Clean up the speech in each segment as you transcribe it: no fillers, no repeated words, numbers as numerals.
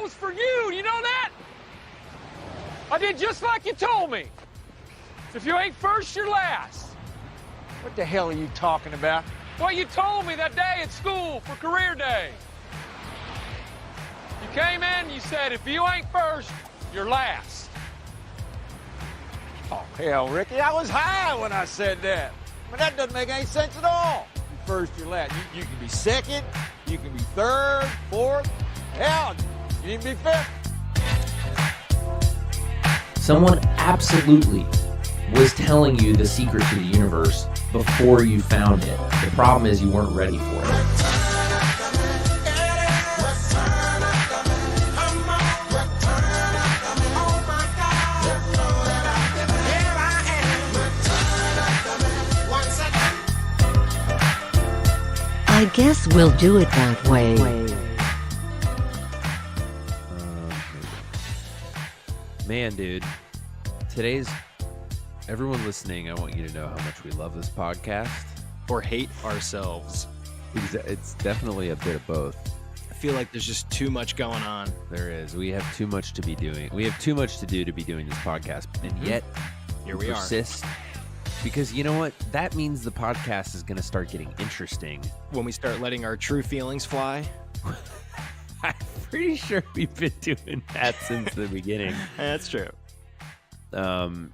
That was for you. You know that? I did just like you told me. So if you ain't first, you're last. What the hell are you talking about? What you told me that day at school for career day. You came in and you said, if you ain't first, you're last. Oh, hell, Ricky, I was high when I said that. I mean, that doesn't make any sense at all. You first, you're last. You can be second, you can be third, fourth. Hell, you can be fifth. Someone absolutely was telling you the secret to the universe before you found it. The problem is you weren't ready for it. I guess we'll do it that way. Man, dude, everyone listening, I want you to know how much we love this podcast. Or hate ourselves. It's definitely a bit of both. I feel like there's just too much going on. There is. We have too much to be doing. We have too much to do to be doing this podcast. And yet, here we persist. Because you know what? That means the podcast is going to start getting interesting. When we start letting our true feelings fly. I'm pretty sure we've been doing that since the beginning. That's true. No.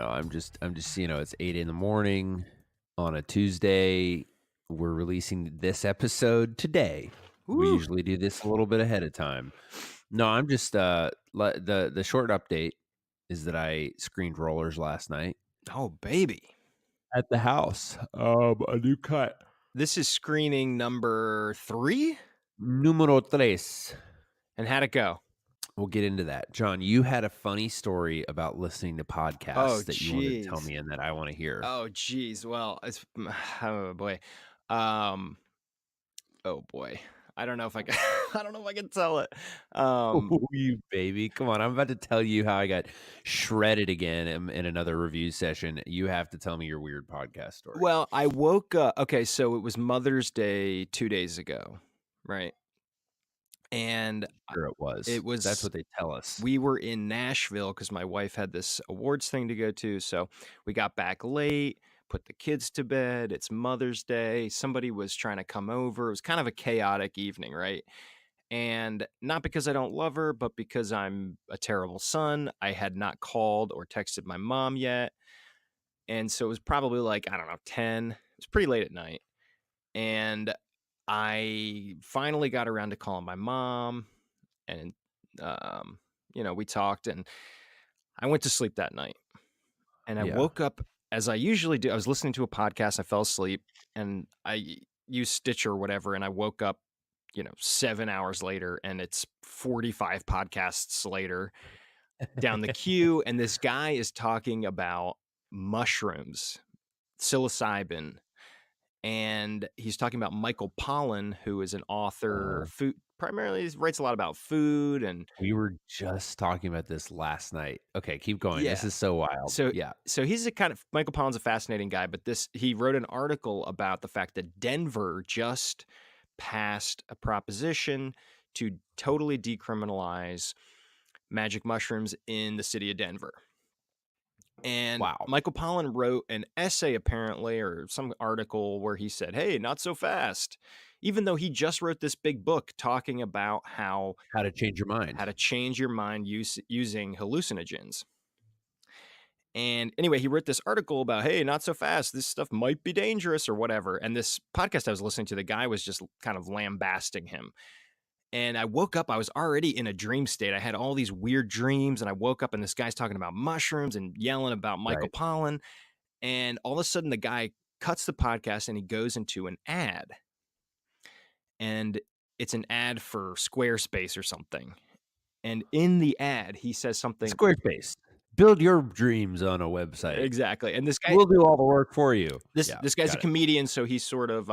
I'm just, it's 8 a.m. on a Tuesday. We're releasing this episode today. Woo. We usually do this a little bit ahead of time. No, I'm just, the short update is that I screened rollers last night. Oh, baby. At the house. A new cut. This is screening number 3? Numero 3. And how'd it go? We'll get into that. John, you had a funny story about listening to podcasts that you wanted to tell me and that I want to hear. Oh, geez. Well, it's, oh, boy. Oh, boy. I don't know if I can tell it. You baby. Come on. I'm about to tell you how I got shredded again in another review session. You have to tell me your weird podcast story. Well, I woke up. Okay, so it was Mother's Day 2 days ago, right? And sure it was. That's what they tell us. We were in Nashville because my wife had this awards thing to go to. So we got back late, put the kids to bed. It's Mother's Day. Somebody was trying to come over. It was kind of a chaotic evening, right? And not because I don't love her, but because I'm a terrible son. I had not called or texted my mom yet. And so it was probably like, I don't know, 10. It was pretty late at night. And I finally got around to calling my mom. And, we talked. And I went to sleep that night. And I woke up, as I usually do. I was listening to a podcast. I fell asleep. And I used Stitcher or whatever. And I woke up 7 hours later, and it's 45 podcasts later down the queue. And this guy is talking about mushrooms, psilocybin. And he's talking about Michael Pollan, who is an author, food, primarily writes a lot about food. And we were just talking about this last night. Okay, keep going. Yeah. This is so wild. So he's Michael Pollan's a fascinating guy, but he wrote an article about the fact that Denver just passed a proposition to totally decriminalize magic mushrooms in the city of Denver. And Michael Pollan wrote an essay, apparently, or some article where he said, hey, not so fast. Even though he just wrote this big book talking about how to change your mind, using hallucinogens. And anyway, he wrote this article about, hey, not so fast. This stuff might be dangerous or whatever. And this podcast I was listening to, the guy was just kind of lambasting him. And I woke up, I was already in a dream state. I had all these weird dreams, and I woke up and this guy's talking about mushrooms and yelling about Michael Pollan. And all of a sudden the guy cuts the podcast and he goes into an ad. And it's an ad for Squarespace or something. And in the ad, he says something. Squarespace. Build your dreams on a website. Exactly. And this guy will do all the work for you. This guy's a comedian, so he's sort of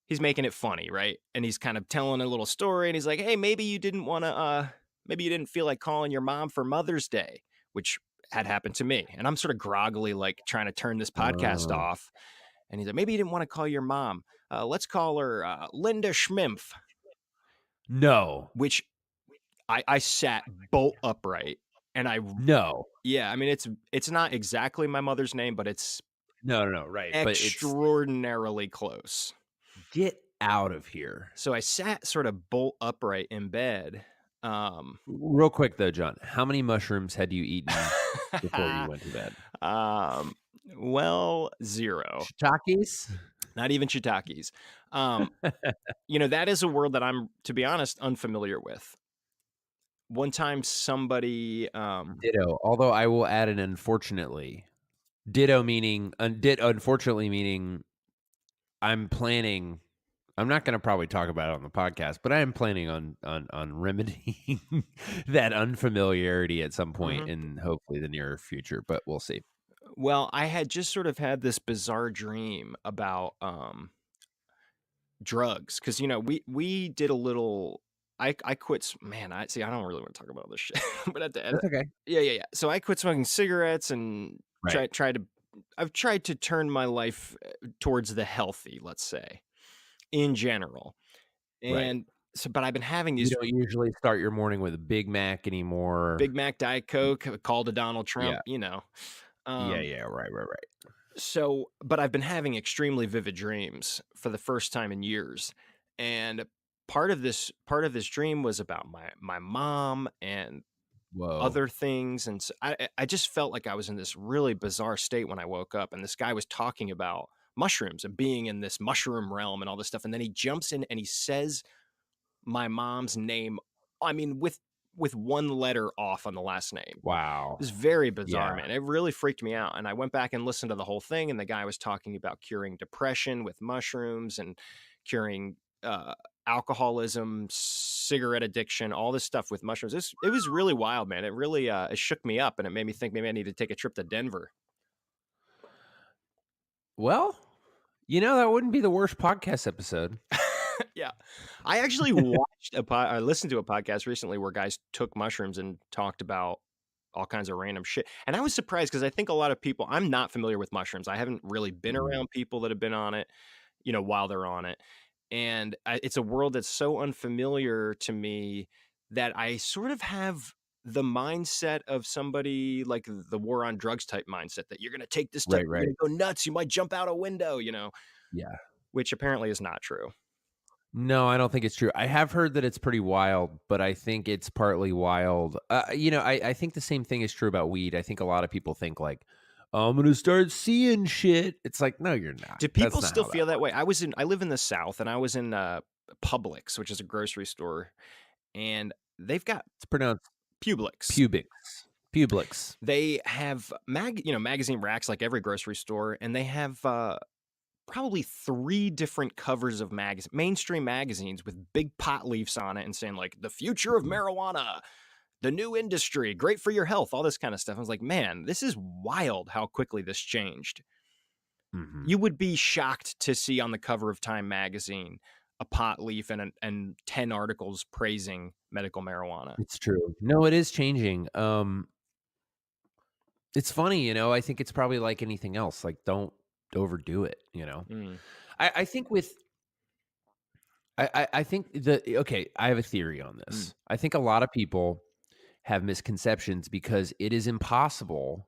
he's making it funny, right? And he's kind of telling a little story, and he's like, hey, maybe you didn't feel like calling your mom for Mother's Day, which had happened to me. And I'm sort of groggily like trying to turn this podcast off. And he's like, maybe you didn't want to call your mom. Let's call her Linda Schmimpf. No. Which I sat bolt upright, and No. yeah, I mean, it's not exactly my mother's name, but it's No, right, but it's extraordinarily close. get out of here. So I sat sort of bolt upright in bed. Real quick though, John, how many mushrooms had you eaten before you went to bed? um, well, 0. Shiitakes? Not even shiitakes. Um, that is a word that I'm, to be honest, unfamiliar with. One time somebody, Ditto. Although I will add an unfortunately. Ditto meaning unfortunately meaning I'm planning. I'm not going to probably talk about it on the podcast, but I am planning on remedying that unfamiliarity at some point Mhm. in hopefully the near future. But we'll see. Well, I had just sort of had this bizarre dream about drugs because we did a little. I quit. Man, I see. I don't really want to talk about this shit, but at the end, That's okay. yeah. So I quit smoking cigarettes and Right. I've tried to turn my life towards the healthy, let's say, in general. Right. And so, but I've been having You these don't usually start your morning with a Big Mac anymore. Big Mac, Diet Coke, call to Donald Yeah. Trump. Yeah. Um, Yeah. Right. so, but I've been having extremely vivid dreams for the first time in years. And part of this dream was about my mom and Whoa. other things. And so I just felt like I was in this really bizarre state when I woke up. And this guy was talking about mushrooms and being in this mushroom realm and all this stuff. And then he jumps in and he says my mom's name, I mean, with one letter off on the last name. Wow. It was very bizarre, Yeah. man. It really freaked me out. And I went back and listened to the whole thing, and the guy was talking about curing depression with mushrooms and curing alcoholism, cigarette addiction, all this stuff with mushrooms. It was really wild, man. It really it shook me up, and it made me think maybe I need to take a trip to Denver. Well, that wouldn't be the worst podcast episode. Yeah. I actually watched I listened to a podcast recently where guys took mushrooms and talked about all kinds of random shit. And I was surprised because I think a lot of people, I'm not familiar with mushrooms. I haven't really been Mhm. around people that have been on it, while they're on it. And it's a world that's so unfamiliar to me that I sort of have the mindset of somebody like the war on drugs type mindset that you're going to take this stuff, you're Right. going to go nuts, you might jump out a window, Yeah. which apparently is not true. No, I don't think it's true. I have heard that it's pretty wild, but I think it's partly wild. I think the same thing is true about weed. I think a lot of people think like, "Oh, I'm going to start seeing shit." It's like, no, you're not. Do That's people not still how that feel that way? works. I live in the South, and I was in Publix, which is a grocery store, and they've got It's pronounced Publix. Publix. They have magazine racks like every grocery store, and they have probably 3 different covers of mainstream magazines with big pot leaves on it and saying like the future of marijuana, the new industry, great for your health, all this kind of stuff. I was like, man, this is wild how quickly this changed. Mhm. You would be shocked to see on the cover of Time magazine a pot leaf and 10 articles praising medical marijuana. It's true. No, it is changing. It's funny, I think it's probably like anything else. Like, don't overdo it. Mm. I think with I think okay, I have a theory on this. I think a lot of people have misconceptions because it is impossible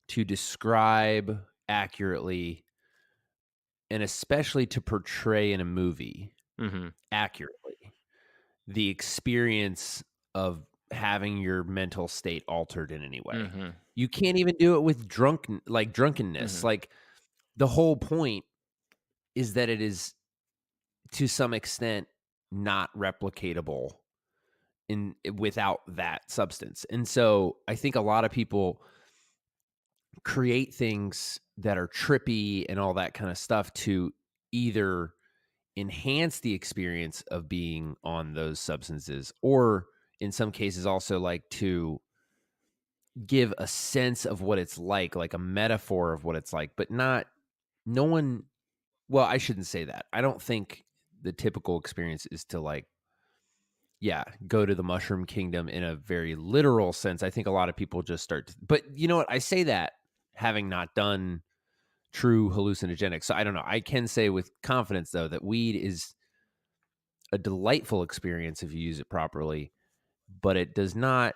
to describe accurately and especially to portray in a movie Mm-hmm. accurately the experience of having your mental state altered in any way. Mm-hmm. You can't even do it with drunkenness. Mhm. Like the whole point is that it is to some extent not replicatable without that substance. And so I think a lot of people create things that are trippy and all that kind of stuff to either enhance the experience of being on those substances or in some cases also like to give a sense of what it's like a metaphor of what it's like, but no one, well, I shouldn't say that. I don't think the typical experience is to go to the mushroom kingdom in a very literal sense. I think a lot of people just but you know what? I say that having not done true hallucinogenics. So I don't know. I can say with confidence though that weed is a delightful experience if you use it properly, but it does not.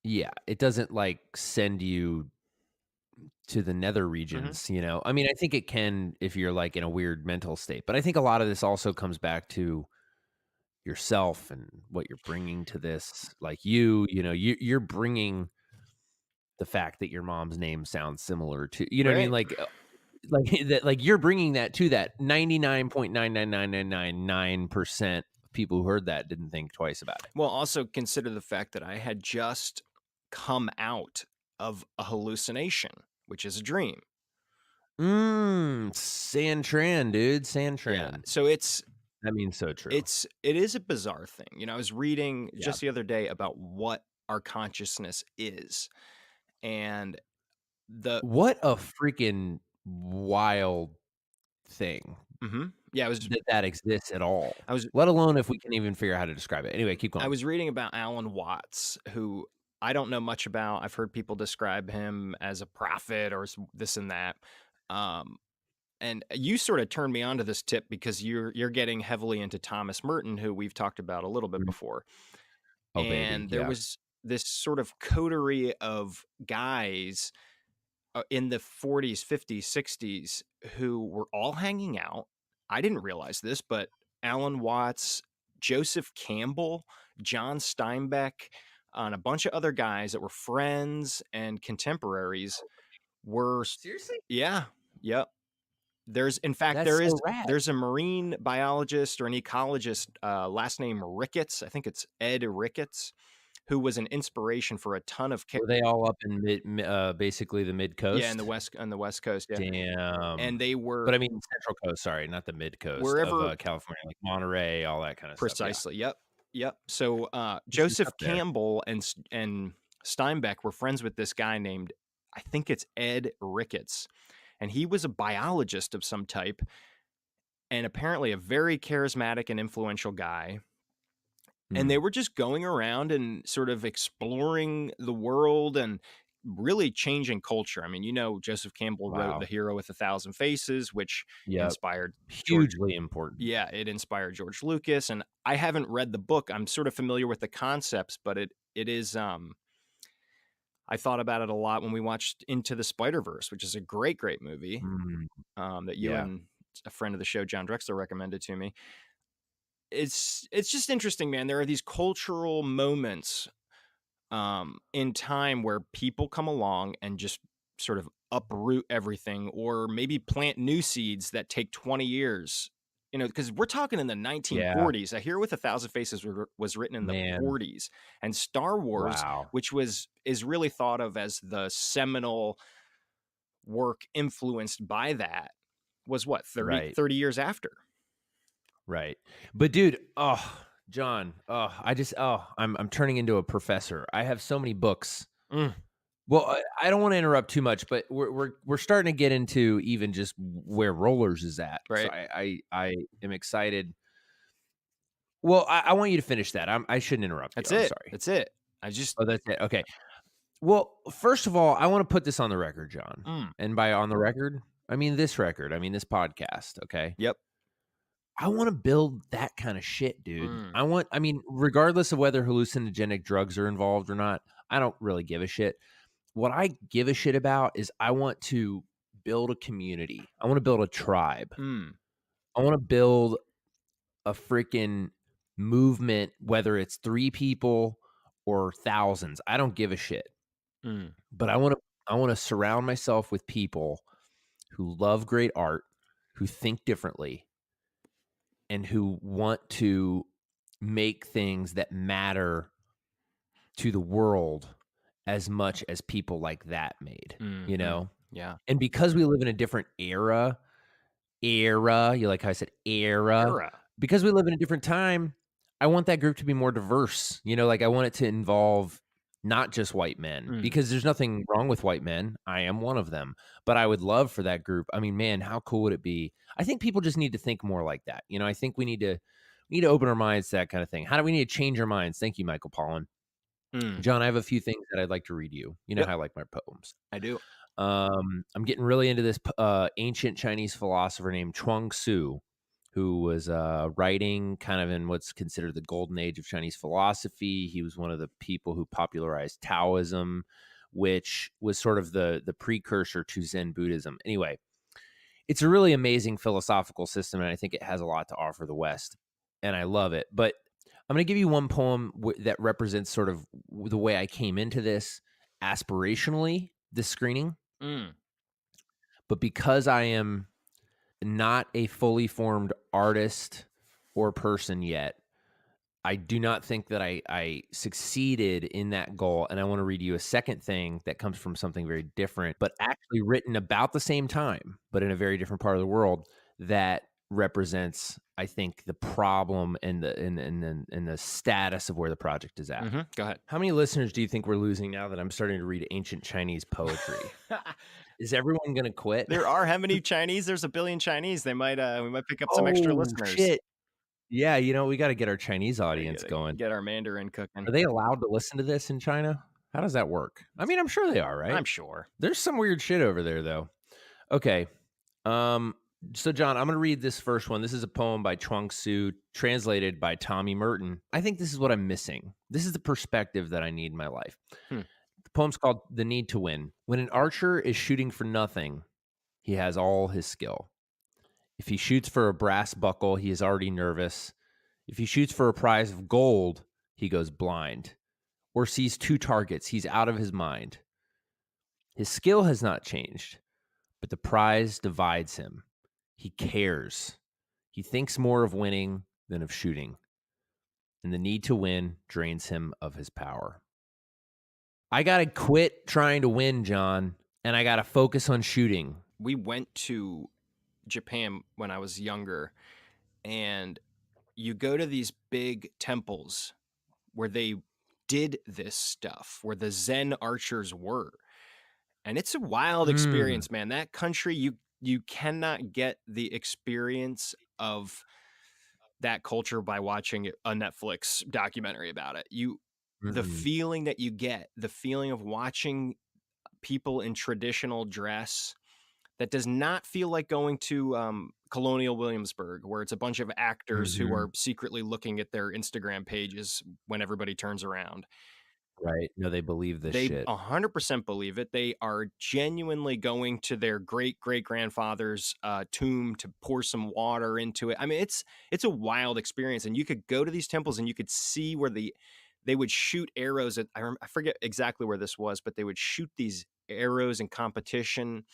Yeah, it doesn't like send you to the nether regions, you know? I mean, I think it can if you're like in a weird mental state, but I think a lot of this also comes back to yourself and what you're bringing to this. Like you know, you're bringing the fact that your mom's name sounds similar to, you know what I mean? Right. Like that, like you're bringing that to that 99.99999% of people who heard that didn't think twice about it. Well, also consider the fact that I had just come out of a hallucination, which is a dream. San Tran, dude. San Yeah. Tran. So That means so true. it is a bizarre thing. You know, I was reading Yeah. just the other day about what our consciousness is. And What a freaking wild thing yeah, that exists at all. I was Let alone if we can even figure out how to describe it. Anyway, keep I going. was reading about Alan Watts, who I don't know much about. I've heard people describe him as a prophet or this and that. And you sort of turned me on to this tip because you're getting heavily into Thomas Merton, who we've talked about a little bit before. Oh, baby. And there Yeah. was this sort of coterie of guys in the 40s, 50s, 60s who were all hanging out. I didn't realize this, but Alan Watts, Joseph Campbell, John Steinbeck, and a bunch of other guys that were friends and contemporaries were Seriously? yeah, yep. In fact, That's so rad. there's a marine biologist or an ecologist, last name Ricketts. I think it's Ed Ricketts, who was an inspiration for a ton of Were they all up in basically the mid coast? yeah, on the West Coast, yeah. Damn. And they were But I mean Central Coast, sorry, not the mid coast wherever of California, like Monterey, all that kind of stuff. precisely. Yep. So Joseph up there. Campbell and Steinbeck were friends with this guy named, I think it's Ed Ricketts, and he was a biologist of some type, and apparently a very charismatic and influential guy. And they were just going around and sort of exploring the world and really changing culture. I mean, you know, Joseph Campbell wrote Wow. The Hero with 1,000 Faces, which Yep. inspired Hugely important. yeah, it inspired George Lucas. And I haven't read the book. I'm sort of familiar with the concepts, but it is I thought about it a lot when we watched Into the Spider-Verse, which is a great movie that you and a friend of the show, John Drexler, recommended to me. It's just interesting, man. There are these cultural moments in time where people come along and just sort of uproot everything, or maybe plant new seeds that take 20 years. You know, because we're talking in the 1940s. I Hear with 1,000 Faces was written in the 40s, and Star Wars, which is really thought of as the seminal work influenced by that, was what 30 years after. Right. But dude, John, I'm turning into a professor. I have so many books. Well, I don't want to interrupt too much, but we're starting to get into even just where Rollers is at. Right. So I am excited. Well, I want you to finish that. I shouldn't interrupt you. That's I'm it. sorry. That's it. Oh, that's it. Okay. Well, first of all, I want to put this on the record, John. And by on the record, I mean this record. I mean this podcast. Okay. Yep. I want to build that kind of shit, dude. I mean, regardless of whether hallucinogenic drugs are involved or not, I don't really give a shit. What I give a shit about is I want to build a community. I want to build a tribe. I want to build a freaking movement, whether it's 3 people or thousands. I don't give a shit. But I want to surround myself with people who love great art, who think differently, and who want to make things that matter to the world as much as people like that made, you know? Yeah. And because we live in a different era, you like how I said era, because we live in a different time, I want that group to be more diverse, you know, like I want it to involve not just white men, because there's nothing wrong with white men. I am one of them, but I would love for that group. I mean, man, how cool would it be? I think people just need to think more like that. You know, I think we need to open our minds to that kind of thing. How do we need to change our minds? Thank you, Michael Pollan. John, I have a few things that I'd like to read you. You know how I like my poems. I do. I'm getting really into this ancient Chinese philosopher named Chuang Tzu, who was writing kind of in what's considered the golden age of Chinese philosophy. He was one of the people who popularized Taoism, which was sort of the precursor to Zen Buddhism. Anyway, it's a really amazing philosophical system, and I think it has a lot to offer the West, and I love it. But I'm going to give you one poem that represents sort of the way I came into this aspirationally, this screening. But because I am not a fully formed artist or person yet, I do not think that I succeeded in that goal. And I want to read you a second thing that comes from something very different, but actually written about the same time, but in a very different part of the world, that represents, I think, the problem and the status of where the project is at. Go ahead. How many listeners do you think we're losing now that I'm starting to read ancient Chinese poetry? Is everyone going to quit? There are how many Chinese? There's a billion Chinese. We might pick up some extra listeners. Shit. Yeah, we got to get our Chinese audience going. Get our Mandarin cooking. Are they allowed to listen to this in China? How does that work? I mean, I'm sure they are, right? I'm sure. There's some weird shit over there, though. Okay. So, John, I'm going to read this first one. This is a poem by Chuang Tzu, translated by Tommy Merton. I think this is what I'm missing. This is the perspective that I need in my life. The poem's called The Need to Win. When an archer is shooting for nothing, he has all his skill. If he shoots for a brass buckle, he is already nervous. If he shoots for a prize of gold, he goes blind. Or sees two targets, he's out of his mind. His skill has not changed, but the prize divides him. He cares. He thinks more of winning than of shooting. And the need to win drains him of his power. I got to quit trying to win, John, and I got to focus on shooting. We went to Japan when I was younger, and you go to these big temples where they did this stuff, where the Zen archers were. And it's a wild experience, man. That country, you cannot get the experience of that culture by watching a Netflix documentary about it. The feeling that you get, the feeling of watching people in traditional dress, that does not feel like going to Colonial Williamsburg, where it's a bunch of actors who are secretly looking at their Instagram pages when everybody turns around. Right. No, they believe this shit. They 100% believe it. They are genuinely going to their great-great-grandfather's tomb to pour some water into it. I mean, it's a wild experience. And you could go to these temples and you could see where they would shoot arrows at, I forget exactly where this was, but they would shoot these arrows in competition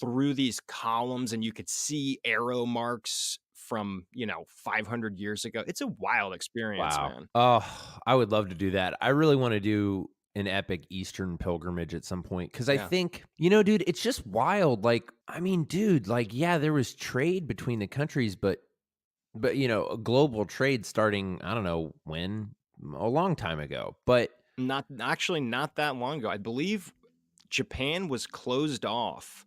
through these columns, and you could see arrow marks from 500 years ago. It's a wild experience, man. Oh, I would love to do that. I really want to do an epic Eastern pilgrimage at some point, because I think, dude, it's just wild. Like, I mean, dude, like, yeah, there was trade between the countries, but a global trade starting, I don't know when, a long time ago, but not that long ago. I believe Japan was closed off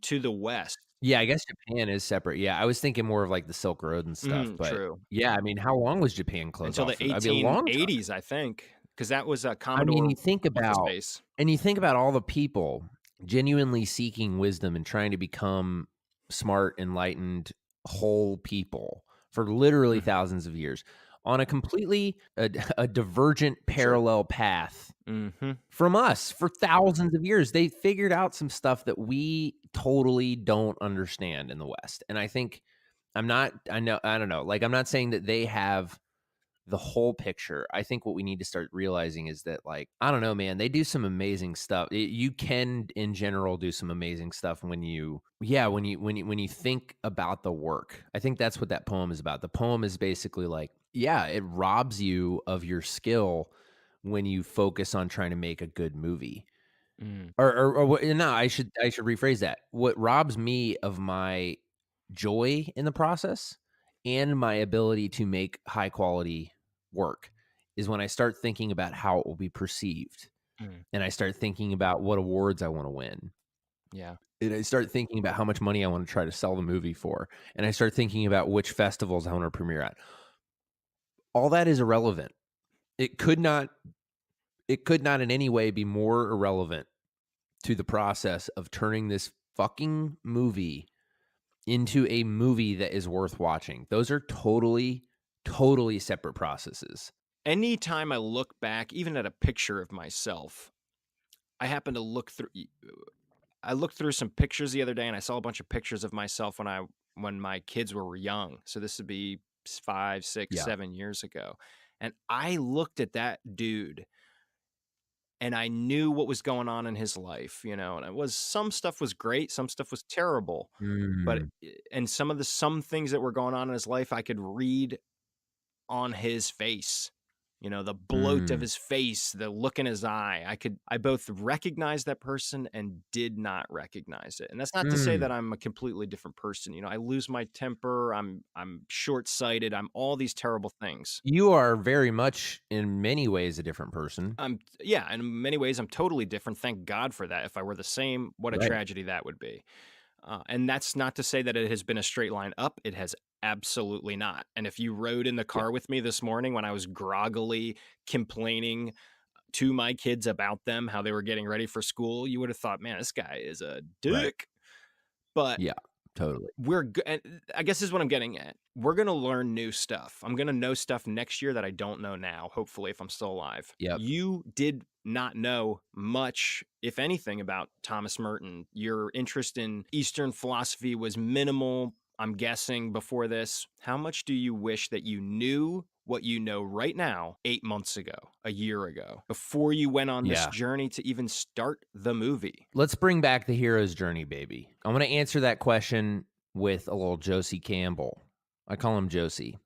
to the West. Yeah, I guess Japan is separate. Yeah, I was thinking more of like the Silk Road and stuff. But true. Yeah, I mean, how long was Japan closed until off? the 1880s, I think, because that was a Commodore. I mean, you think about all the people genuinely seeking wisdom and trying to become smart, enlightened, whole people for literally thousands of years on a completely a divergent parallel path from us for thousands of years. They figured out some stuff that we totally don't understand in the West. And I think I don't know. Like, I'm not saying that they have the whole picture. I think what we need to start realizing is that, like, I don't know, man, they do some amazing stuff. You can, in general, do some amazing stuff when you think about the work. I think that's what that poem is about. The poem is basically like, yeah, it robs you of your skill when you focus on trying to make a good movie. Or no, I should rephrase that. What robs me of my joy in the process and my ability to make high quality work is when I start thinking about how it will be perceived, and I start thinking about what awards I want to win. Yeah. And I start thinking about how much money I want to try to sell the movie for, and I start thinking about which festivals I want to premiere at. All that is irrelevant. It could not in any way be more irrelevant to the process of turning this fucking movie into a movie that is worth watching. Those are totally, totally separate processes. Anytime I look back, even at a picture of myself, I happen to look through. I looked through some pictures the other day, and I saw a bunch of pictures of myself when my kids were young. So this would be 5, 6, Yeah. 7 years ago, and I looked at that dude, and I knew what was going on in his life, and some stuff was great, some stuff was terrible, but Mm, and some things that were going on in his life, I could read on his face. The bloat of mm, his face, the look in his eye. I both recognized that person and did not recognize it. And that's not to say mm. that I'm a completely different person. I lose my temper. I'm short-sighted. I'm all these terrible things. You are very much, in many ways, a different person. Yeah, in many ways, I'm totally different. Thank God for that. If I were the same, what a Right. tragedy that would be. And that's not to say that it has been a straight line up. It has absolutely not. And if you rode in the car with me this morning when I was groggily complaining to my kids about them, how they were getting ready for school, you would have thought, man, this guy is a Right. dick. But Yeah, totally. and I guess this is what I'm getting at. We're going to learn new stuff. I'm going to know stuff next year that I don't know now, hopefully, if I'm still alive. Yep. You did not know much, if anything, about Thomas Merton. Your interest in Eastern philosophy was minimal, I'm guessing, before this. How much do you wish that you knew what you know right now 8 months ago, a year ago, before you went on this Yeah. journey to even start the movie? Let's bring back the hero's journey, baby. I'm going to answer that question with a little Josie Campbell. I call him Josie.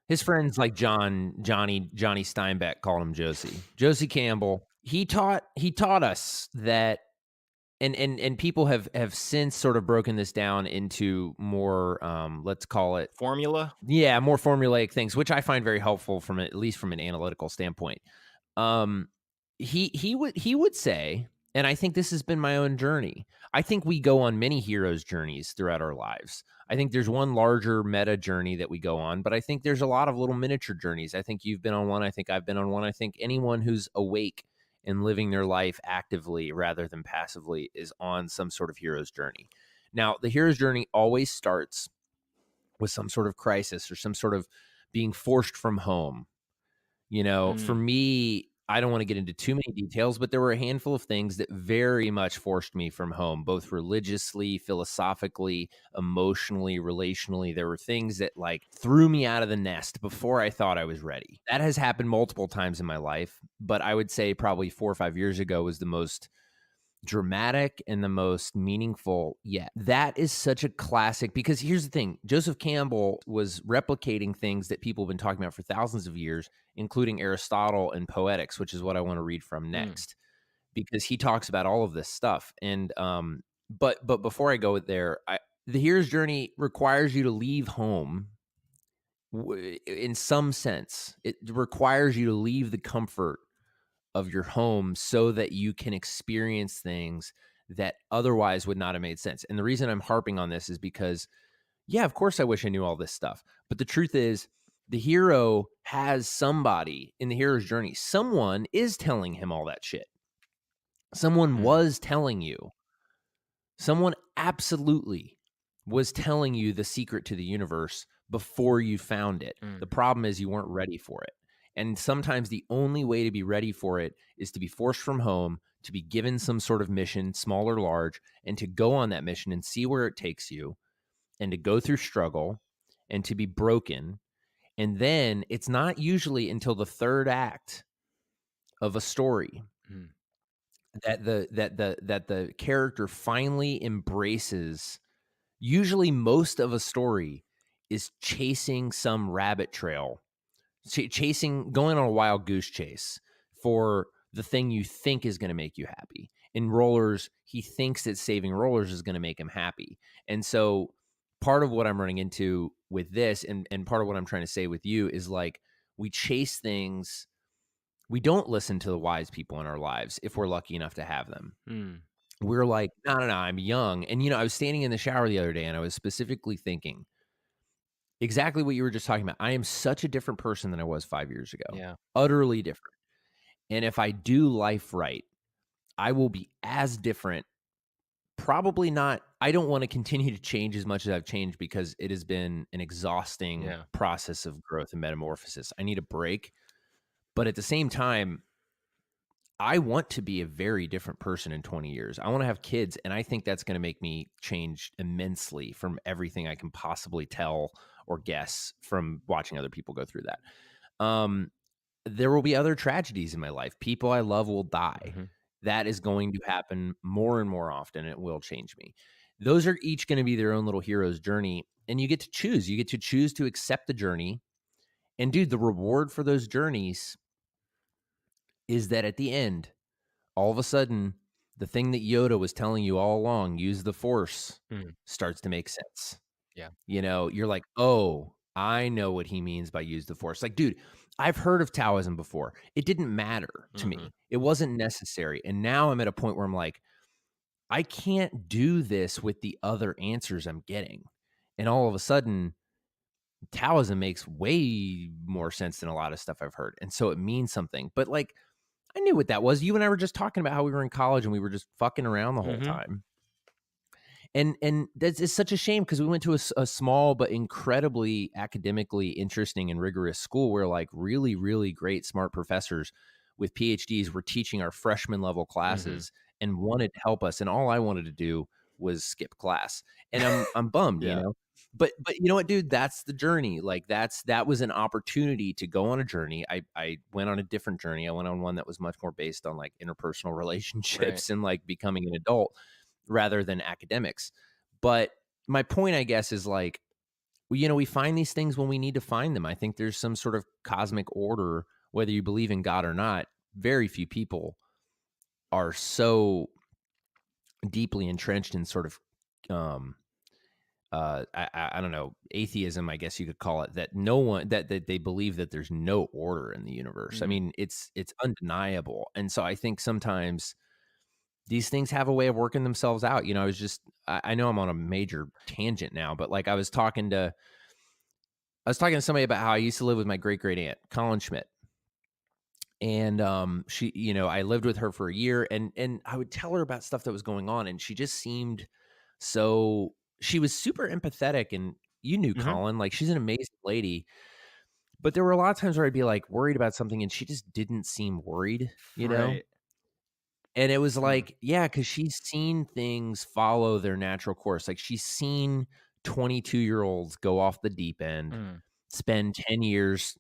His friends like Johnny Steinbeck called him Josie. Josie Campbell. He taught us that, and people have since sort of broken this down into more, let's call it Formula? yeah, more formulaic things, which I find very helpful at least from an analytical standpoint. He would say, and I think this has been my own journey. I think we go on many heroes' journeys throughout our lives. I think there's one larger meta journey that we go on, but I think there's a lot of little miniature journeys. I think you've been on one. I think I've been on one. I think anyone who's awake and living their life actively rather than passively is on some sort of hero's journey. Now, the hero's journey always starts with some sort of crisis or some sort of being forced from home. For me, I don't want to get into too many details, but there were a handful of things that very much forced me from home, both religiously, philosophically, emotionally, relationally. There were things that threw me out of the nest before I thought I was ready. That has happened multiple times in my life, but I would say probably 4 or 5 years ago was the most dramatic and the most meaningful yet. That is such a classic, because here's the thing. Joseph Campbell was replicating things that people have been talking about for thousands of years, including Aristotle and Poetics, which is what I want to read from next, because he talks about all of this stuff. And but before I go there, the hero's journey requires you to leave home. In some sense, it requires you to leave the comfort of your home so that you can experience things that otherwise would not have made sense. And the reason I'm harping on this is because, yeah, of course I wish I knew all this stuff. But the truth is, the hero has somebody in the hero's journey. Someone is telling him all that shit. Someone was telling you. Someone absolutely was telling you the secret to the universe before you found it. The problem is you weren't ready for it. And sometimes the only way to be ready for it is to be forced from home, to be given some sort of mission, small or large, and to go on that mission and see where it takes you, and to go through struggle and to be broken. And then it's not usually until the third act of a story that the character finally embraces. Usually most of a story is chasing some rabbit trail, going on a wild goose chase for the thing you think is going to make you happy. In Rollers, he thinks that saving Rollers is going to make him happy. And so part of what I'm running into with this, and part of what I'm trying to say with you, is we chase things. We don't listen to the wise people in our lives if we're lucky enough to have them. We're like, no, I'm young. And, I was standing in the shower the other day and I was specifically thinking exactly what you were just talking about. I am such a different person than I was 5 years ago. Yeah. Utterly different. And if I do life right, I will be as different probably not. I don't want to continue to change as much as I've changed because it has been an exhausting Yeah. process of growth and metamorphosis. I need a break. But at the same time, I want to be a very different person in 20 years. I want to have kids, and I think that's going to make me change immensely from everything I can possibly tell or guess from watching other people go through that. There will be other tragedies in my life. People I love will die. hmm That is going to happen more and more often. It will change me. Those are each going to be their own little hero's journey, and you get to choose. You get to choose to accept the journey. And dude, the reward for those journeys is that at the end, all of a sudden, the thing that Yoda was telling you all along, use the Force, Mm. starts to make sense. Yeah. You know, you're like, oh, I know what he means by use the Force. Like, dude, I've heard of Taoism before. It didn't matter to Mhm. me. It wasn't necessary. And now I'm at a point where I'm like, I can't do this with the other answers I'm getting. And all of a sudden, Taoism makes way more sense than a lot of stuff I've heard. And so it means something. But like, I knew what that was. You and I were just talking about how we were in college and we were just fucking around the whole Mhm. time. And that's it's such a shame because we went to a small but incredibly academically interesting and rigorous school where like really, really great, smart professors with PhDs were teaching our freshman level classes and wanted to help us. And all I wanted to do was skip class. And I'm bummed, you Yeah. know. But you know what, dude? That's the journey. Like that was an opportunity to go on a journey. I went on a different journey. I went on one that was much more based on like interpersonal relationships and like becoming an adult rather than academics. But my point, I guess, is like, you know, we find these things when we need to find them. I think there's some sort of cosmic order, whether you believe in God or not. Very few people are so deeply entrenched in sort of um I don't know, atheism, I guess you could call it, that no one that they believe that there's no order in the universe. I Mhm. mean, it's undeniable. And so I think sometimes these things have a way of working themselves out. You know, I know I'm on a major tangent now, but like I was talking to somebody about how I used to live with my great great aunt, Colin Schmidt. And she, you know, I lived with her for a year and I would tell her about stuff that was going on and she just seemed so she was super empathetic and you knew Mhm. Colin, like she's an amazing lady. But there were a lot of times where I'd be like worried about something and she just didn't seem worried, you know? Right. And it was Mm. like, yeah, because she's seen things follow their natural course. Like she's seen 22-year-olds go off the deep end, Mm. spend 10 years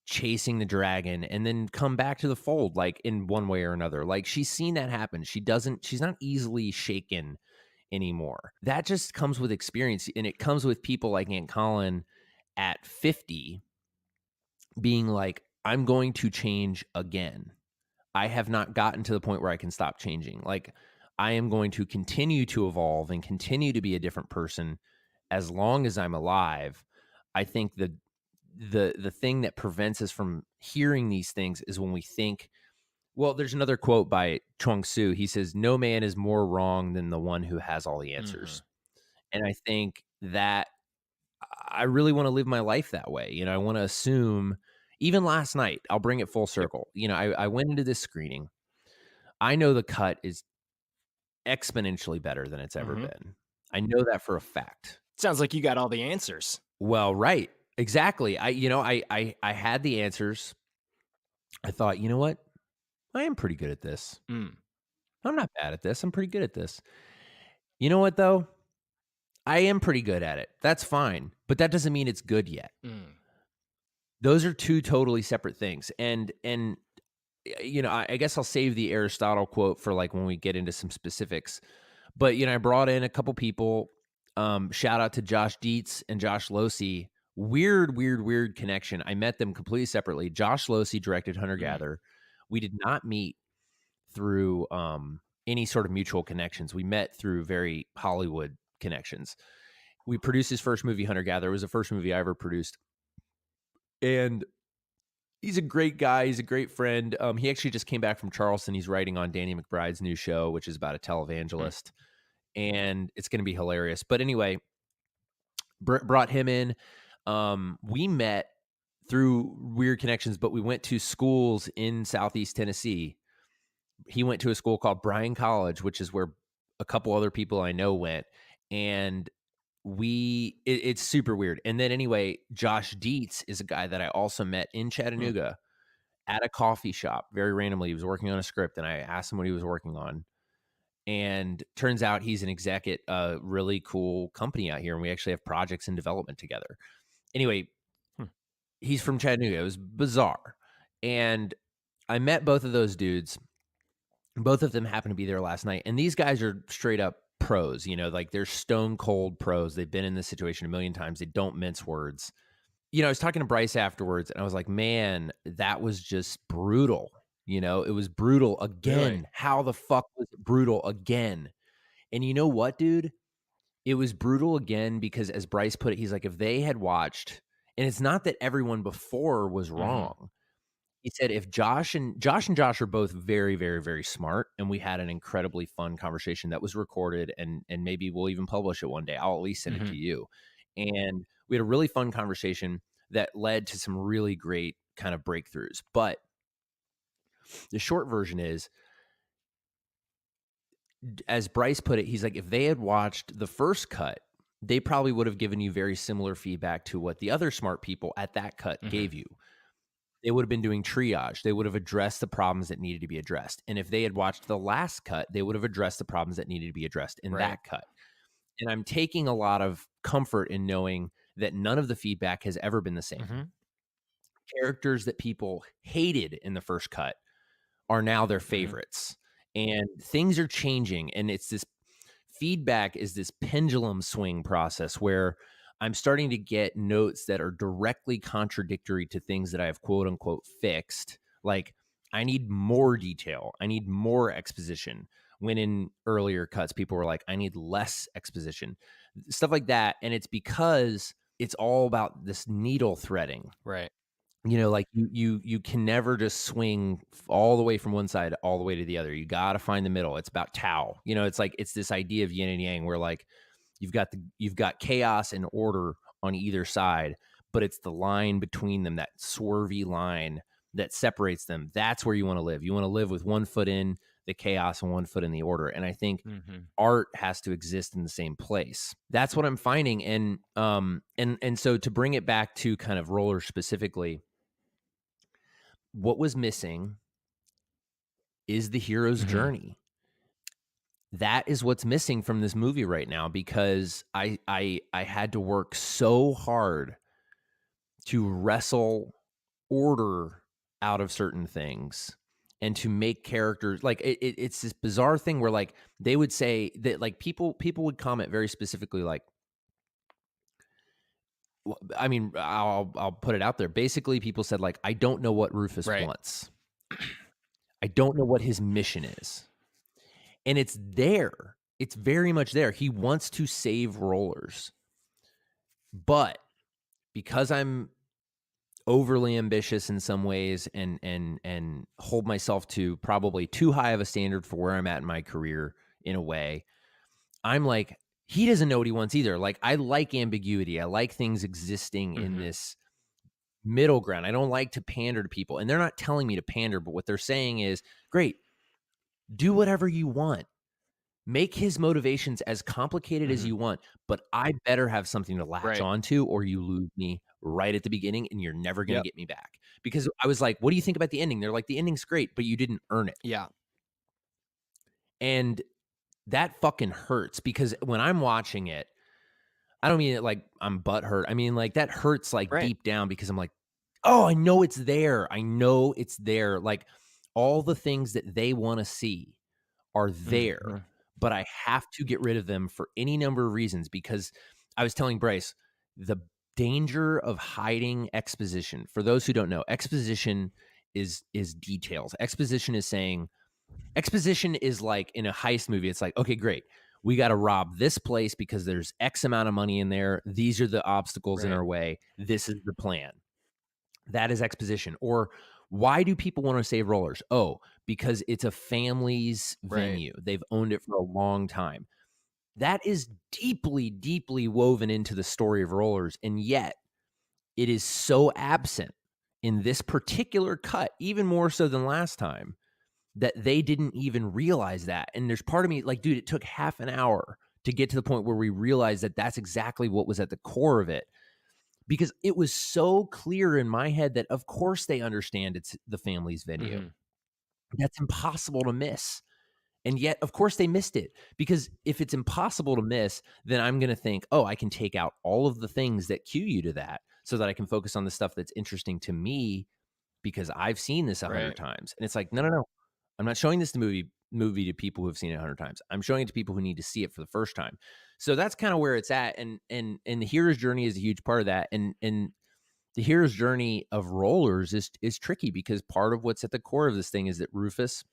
chasing the dragon, and then come back to the fold, like in one way or another. Like she's seen that happen. She's not easily shaken anymore. That just comes with experience. And it comes with people like Aunt Colin at 50 being like, I'm going to change again. I have not gotten to the point where I can stop changing. Like I am going to continue to evolve and continue to be a different person as long as I'm alive. I think the thing that prevents us from hearing these things is when we think, well, there's another quote by Chuang Tzu. He says, "No man is more wrong than the one who has all the answers." Mhm. And I think that I really want to live my life that way. You know, I want to assume, even last night, I'll bring it full Yep. circle. You know, I went into this screening. I know the cut is exponentially better than it's ever Mhm. been. I know that for a fact. Sounds like you got all the answers. Well, right. Exactly. I had the answers. I thought, you know what? I am pretty good at this. Mm. I'm not bad at this. I'm pretty good at this. You know what though? I am pretty good at it. That's fine. But that doesn't mean it's good yet. Mm. Those are two totally separate things. And you know, I guess I'll save the Aristotle quote for like when we get into some specifics. But you know, I brought in a couple people. Shout out to Josh Dietz and Josh Losey. Weird connection. I met them completely separately. Josh Losey directed Hunter Mm. Gatherer. We did not meet through any sort of mutual connections. We met through very Hollywood connections. We produced his first movie, Hunter Gatherer. It was the first movie I ever produced. And he's a great guy. He's a great friend. He actually just came back from Charleston. He's writing on Danny McBride's new show, which is about a Mm. televangelist. And it's going to be hilarious. But anyway, brought him in. We met through weird connections, but we went to schools in Southeast Tennessee. He went to a school called Bryan College, which is where a couple other people I know went, and it's super weird. And then anyway, Josh Dietz is a guy that I also met in Chattanooga at a coffee shop very randomly. He was working on a script, and I asked him what he was working on. And turns out he's an exec at a really cool company out here, and we actually have projects in development together. Anyway, he's from Chattanooga. It was bizarre. And I met both of those dudes. Both of them happened to be there last night. And these guys are straight up pros, you know, like they're stone cold pros. They've been in this situation a million times. They don't mince words. You know, I was talking to Bryce afterwards, and I was like, man, that was just brutal. You know, it was brutal again. Really? How the fuck was it brutal again? And you know what, dude? It was brutal again because, as Bryce put it, he's like, if they had watched, and it's not that everyone before was wrong. He said if Josh and Josh are both very, very, very smart, and we had an incredibly fun conversation that was recorded, and maybe we'll even publish it one day. I'll at least send it to you. And we had a really fun conversation that led to some really great kind of breakthroughs. But the short version is, as Bryce put it, he's like, if they had watched the first cut, they probably would have given you very similar feedback to what the other smart people at that cut gave you. They would have been doing triage. They would have addressed the problems that needed to be addressed. And if they had watched the last cut, they would have addressed the problems that needed to be addressed in that cut. And I'm taking a lot of comfort in knowing that none of the feedback has ever been the same. Characters that people hated in the first cut are now their favorites. And things are changing. And it's this feedback is this pendulum swing process where I'm starting to get notes that are directly contradictory to things that I have quote unquote fixed. Like, I need more detail. I need more exposition. When in earlier cuts, people were like, I need less exposition, stuff like that. And it's because it's all about this needle threading. Right. You know, like you can never just swing all the way from one side all the way to the other. You got to find the middle. It's about Tao. You know, it's like, it's this idea of yin and yang where like you've got chaos and order on either side, but it's the line between them, that swervy line that separates them. That's where you want to live. You want to live with one foot in the chaos and one foot in the order. And I think art has to exist in the same place. That's what I'm finding. And so to bring it back to kind of Rollers specifically, what was missing is the hero's journey. That is what's missing from this movie right now, because I had to work so hard to wrestle order out of certain things and to make characters like it's this bizarre thing where like they would say that like people would comment very specifically, like, I mean, I'll put it out there. Basically, people said like, I don't know what Rufus wants. I don't know what his mission is. And it's there. It's very much there. He wants to save Rollers. But because I'm overly ambitious in some ways and hold myself to probably too high of a standard for where I'm at in my career in a way, I'm like, he doesn't know what he wants either. Like, I like ambiguity. I like things existing in this middle ground. I don't like to pander to people. And they're not telling me to pander, but what they're saying is, great, do whatever you want. Make his motivations as complicated as you want, but I better have something to latch onto, or you lose me right at the beginning and you're never going to get me back. Because I was like, what do you think about the ending? They're like, the ending's great, but you didn't earn it. Yeah. And that fucking hurts, because when I'm watching it, I don't mean it like I'm butthurt. I mean, like, that hurts like deep down, because I'm like, oh, I know it's there. I know it's there. Like, all the things that they want to see are there, but I have to get rid of them for any number of reasons. Because I was telling Bryce, the danger of hiding exposition, for those who don't know, exposition is details. Exposition is like in a heist movie. It's like, okay, great, we got to rob this place because there's X amount of money in there. These are the obstacles in our way. This is the plan. That is exposition. Or why do people want to save Rollers? Oh, because it's a family's venue. They've owned it for a long time. That is deeply, deeply woven into the story of Rollers. And yet it is so absent in this particular cut, even more so than last time, that they didn't even realize that. And there's part of me like, dude, it took half an hour to get to the point where we realized that that's exactly what was at the core of it. Because it was so clear in my head that of course they understand it's the family's venue. Mhm. That's impossible to miss. And yet, of course, they missed it. Because if it's impossible to miss, then I'm going to think, oh, I can take out all of the things that cue you to that so that I can focus on the stuff that's interesting to me because I've seen this 100 Right. times. And it's like, no, no, no. I'm not showing this movie to people who have seen it 100 times. I'm showing it to people who need to see it for the first time. So that's kind of where it's at. And the hero's journey is a huge part of that. And the hero's journey of Rollers is tricky because part of what's at the core of this thing is that Rufus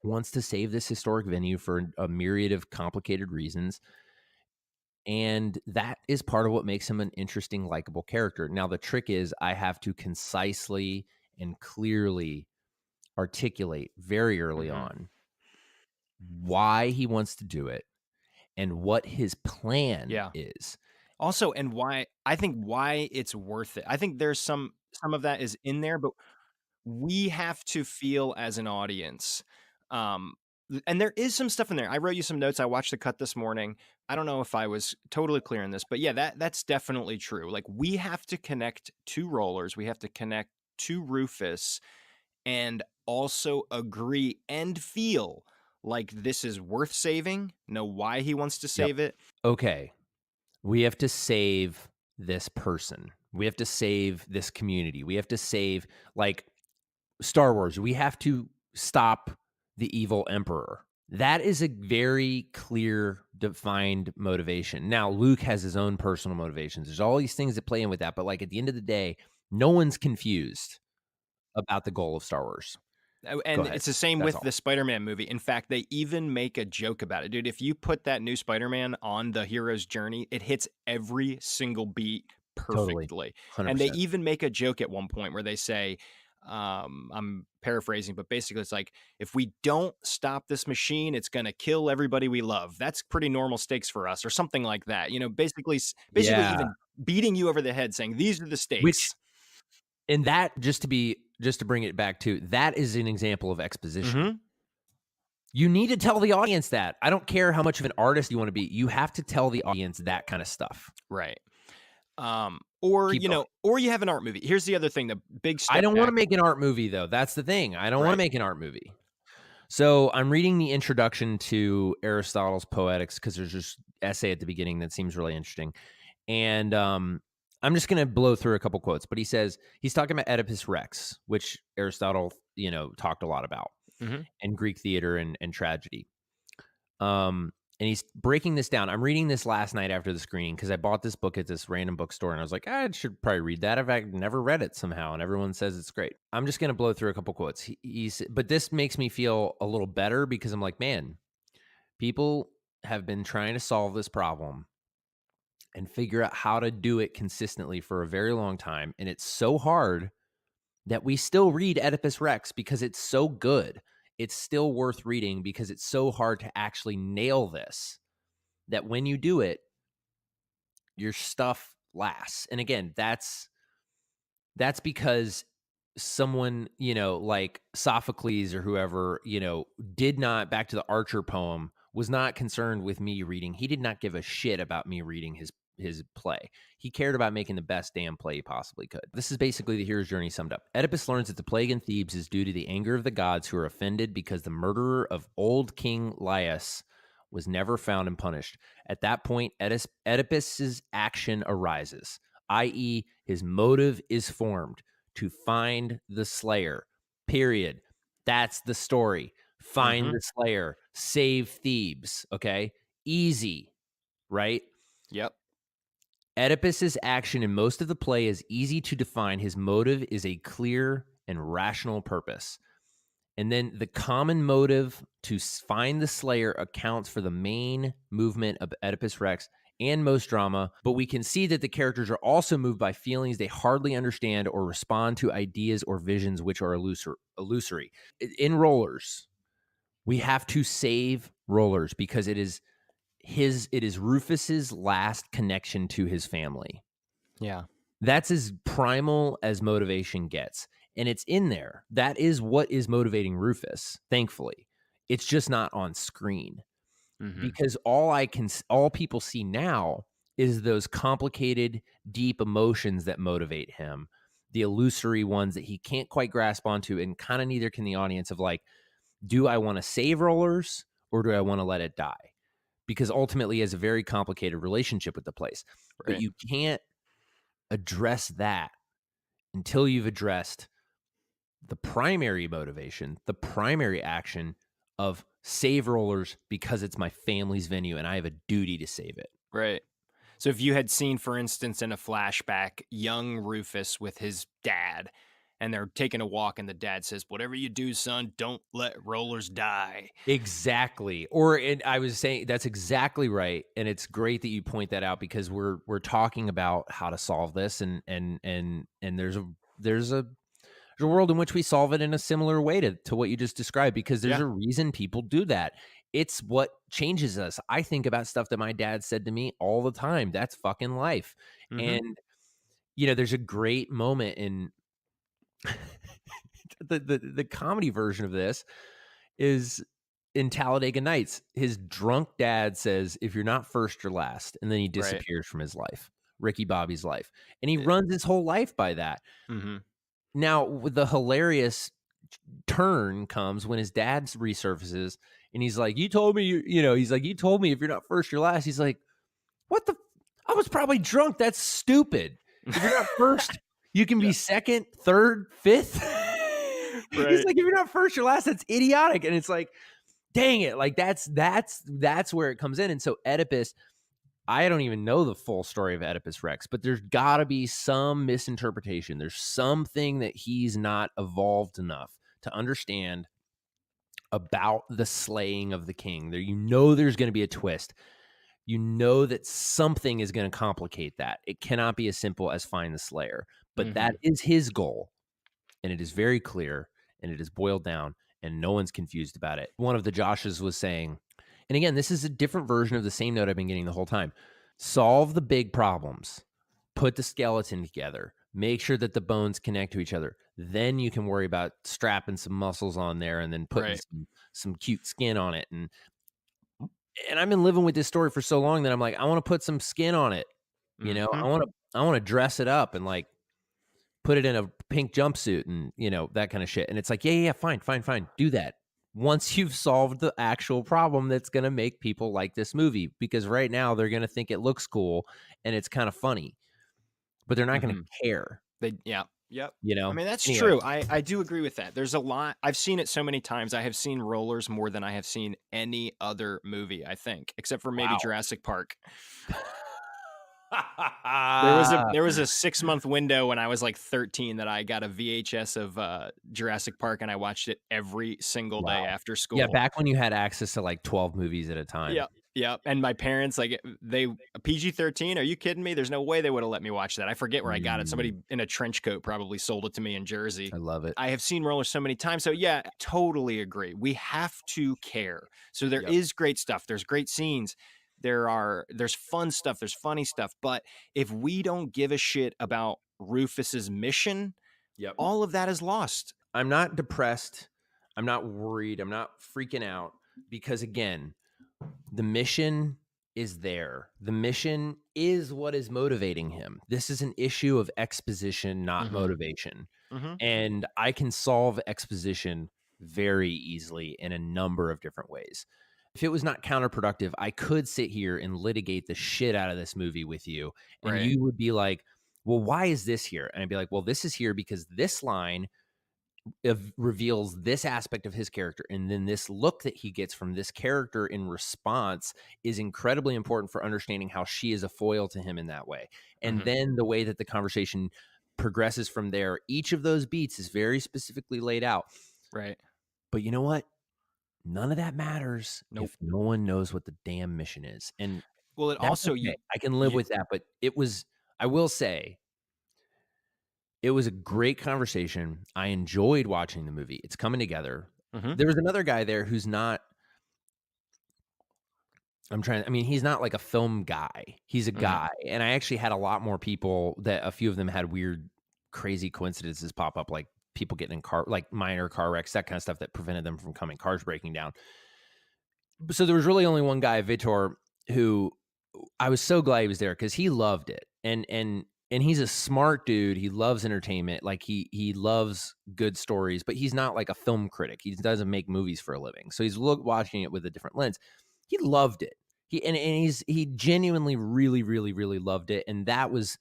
wants to save this historic venue for a myriad of complicated reasons. And that is part of what makes him an interesting, likable character. Now, the trick is I have to concisely and clearly articulate very early Mhm. on why he wants to do it and what his plan Yeah. is. Also, and why it's worth it. I think there's some of that is in there, but we have to feel as an audience. And there is some stuff in there. I wrote you some notes. I watched the cut this morning. I don't know if I was totally clear on this, but yeah, that's definitely true. Like we have to connect to Rollers. We have to connect to Rufus and also agree and feel like this is worth saving, know why he wants to Yep. save it. Okay, we have to save this person. We have to save this community. We have to save, like Star Wars, we have to stop the evil emperor. That is a very clear, defined motivation. Now, Luke has his own personal motivations. There's all these things that play in with that. But like at the end of the day, no one's confused about the goal of Star Wars. And ahead. it's the same That's with all. the Spider-Man movie. In fact, they even make a joke about it. Dude, if you put that new Spider-Man on the hero's journey, it hits every single beat Totally. perfectly. 100%. And they even make a joke at one point where they say, I'm paraphrasing, but basically it's like, if we don't stop this machine, it's going to kill everybody we love. That's pretty normal stakes for us, or something like that. You know, basically Yeah. even beating you over the head saying, these are the stakes. Which, and that, just to bring it back to, that is an example of exposition. Mhm. You need to tell the audience that. I don't care how much of an artist you want to be. You have to tell the audience that kind of stuff. Right. Or, Keep you know, or you have an art movie. Here's the other thing, the big step I don't want to back. make an art movie, though. That's the thing. I don't want Right. to make an art movie. So I'm reading the introduction to Aristotle's Poetics because there's this essay at the beginning that seems really interesting. And I'm just going to blow through a couple quotes. But he says, he's talking about Oedipus Rex, which Aristotle, talked a lot about, Mhm. and Greek theater and tragedy. And he's breaking this down. I'm reading this last night after the screening because I bought this book at this random bookstore and I was like, I should probably read that. I've never read it somehow, and everyone says it's great. I'm just going to blow through a couple quotes. But this makes me feel a little better because I'm like, man, people have been trying to solve this problem and figure out how to do it consistently for a very long time. And it's so hard that we still read Oedipus Rex because it's so good. It's still worth reading because it's so hard to actually nail this, that when you do it, your stuff lasts. And again, that's because someone, like Sophocles or whoever, did not, back to the Archer poem, was not concerned with me reading. He did not give a shit about me reading his play. He cared about making the best damn play he possibly could. This is basically the hero's journey summed up. Oedipus learns that the plague in Thebes is due to the anger of the gods, who are offended because the murderer of old King Laius was never found and punished. At that point, Oedipus's action arises, i.e., his motive is formed to find the slayer. Period. That's the story. Find Mhm. the slayer. Save Thebes. Okay? Easy, right? Yep. Oedipus's action in most of the play is easy to define. His motive is a clear and rational purpose. And then the common motive to find the slayer accounts for the main movement of Oedipus Rex and most drama, but we can see that the characters are also moved by feelings they hardly understand or respond to ideas or visions which are illusory. In Rollers, we have to save Rollers because it is Rufus's last connection to his family. Yeah. That's as primal as motivation gets. And it's in there. That is what is motivating Rufus, thankfully. It's just not on screen. Because all people see now is those complicated, deep emotions that motivate him, the illusory ones that he can't quite grasp onto, and kind of neither can the audience, of like, do I want to save Rollers or do I want to let it die? Because ultimately he has a very complicated relationship with the place. But you can't address that until you've addressed the primary motivation, the primary action of save Rollers because it's my family's venue and I have a duty to save it. Right. So if you had seen, for instance, in a flashback, young Rufus with his dad, and they're taking a walk, and the dad says, "Whatever you do, son, don't let Rollers die." Exactly. I was saying that's exactly right, and it's great that you point that out, because we're talking about how to solve this, and there's a world in which we solve it in a similar way to what you just described, because there's a reason people do that. It's what changes us. I think about stuff that my dad said to me all the time. That's fucking life. And there's a great moment in the comedy version of this is in Talladega Nights. His drunk dad says, "If you're not first, you're last," and then he disappears from his life, Ricky Bobby's life, and he runs his whole life by that. Now, with the hilarious turn comes when his dad resurfaces, and he's like, "You told me, he's like, you told me if you're not first, you're last." He's like, "What the? I was probably drunk. That's stupid. If you're not first, you can be second, third, fifth." He's like, "If you're not first, you're last. That's idiotic." And it's like, dang it. Like that's where it comes in. And so Oedipus, I don't even know the full story of Oedipus Rex, but there's got to be some misinterpretation. There's something that he's not evolved enough to understand about the slaying of the king. There's going to be a twist. That something is going to complicate that. It cannot be as simple as find the slayer, but that is his goal. And it is very clear, and it is boiled down, and no one's confused about it. One of the Joshes was saying, and again, this is a different version of the same note I've been getting the whole time. Solve the big problems. Put the skeleton together. Make sure that the bones connect to each other. Then you can worry about strapping some muscles on there and then putting some cute skin on it. And I've been living with this story for so long that I'm like, I want to put some skin on it. I want to dress it up and like put it in a pink jumpsuit and, that kind of shit. And it's like, yeah, fine. Do that. Once you've solved the actual problem that's going to make people like this movie, because right now they're going to think it looks cool and it's kind of funny, but they're not going to care. Yep. I mean, that's true. I do agree with that. There's a lot. I've seen it so many times. I have seen Rollers more than I have seen any other movie, I think, except for maybe Jurassic Park. There was a 6-month window when I was like 13 that I got a VHS of Jurassic Park, and I watched it every single day after school. Yeah, back when you had access to like 12 movies at a time. Yeah. And my parents, like, PG-13, are you kidding me? There's no way they would have let me watch that. I forget where I got it. Somebody in a trench coat probably sold it to me in Jersey. I love it. I have seen Rollers so many times. So yeah, totally agree. We have to care. So there is great stuff. There's great scenes. There's fun stuff. There's funny stuff. But if we don't give a shit about Rufus's mission, all of that is lost. I'm not depressed. I'm not worried. I'm not freaking out, because again, the mission is there. The mission is what is motivating him. This is an issue of exposition, not motivation. And I can solve exposition very easily in a number of different ways. If it was not counterproductive, I could sit here and litigate the shit out of this movie with you. And you would be like, well, why is this here? And I'd be like, well, this is here because this line reveals this aspect of his character. And then this look that he gets from this character in response is incredibly important for understanding how she is a foil to him in that way. And then the way that the conversation progresses from there, each of those beats is very specifically laid out. Right. But you know what? None of that matters if no one knows what the damn mission is. And well, it also, I can live with that, but I will say, it was a great conversation. I enjoyed watching the movie. It's coming together. There was another guy there who's not, he's not like a film guy. He's a guy. And I actually had a lot more people that a few of them had weird, crazy coincidences pop up, like people getting in minor car wrecks, that kind of stuff that prevented them from coming, cars breaking down. So there was really only one guy, Vitor, who I was so glad he was there because he loved it. And he's a smart dude. He loves entertainment. Like he loves good stories, but he's not like a film critic. He doesn't make movies for a living. So he's watching it with a different lens. He loved it. He genuinely really, really, really loved it. And that was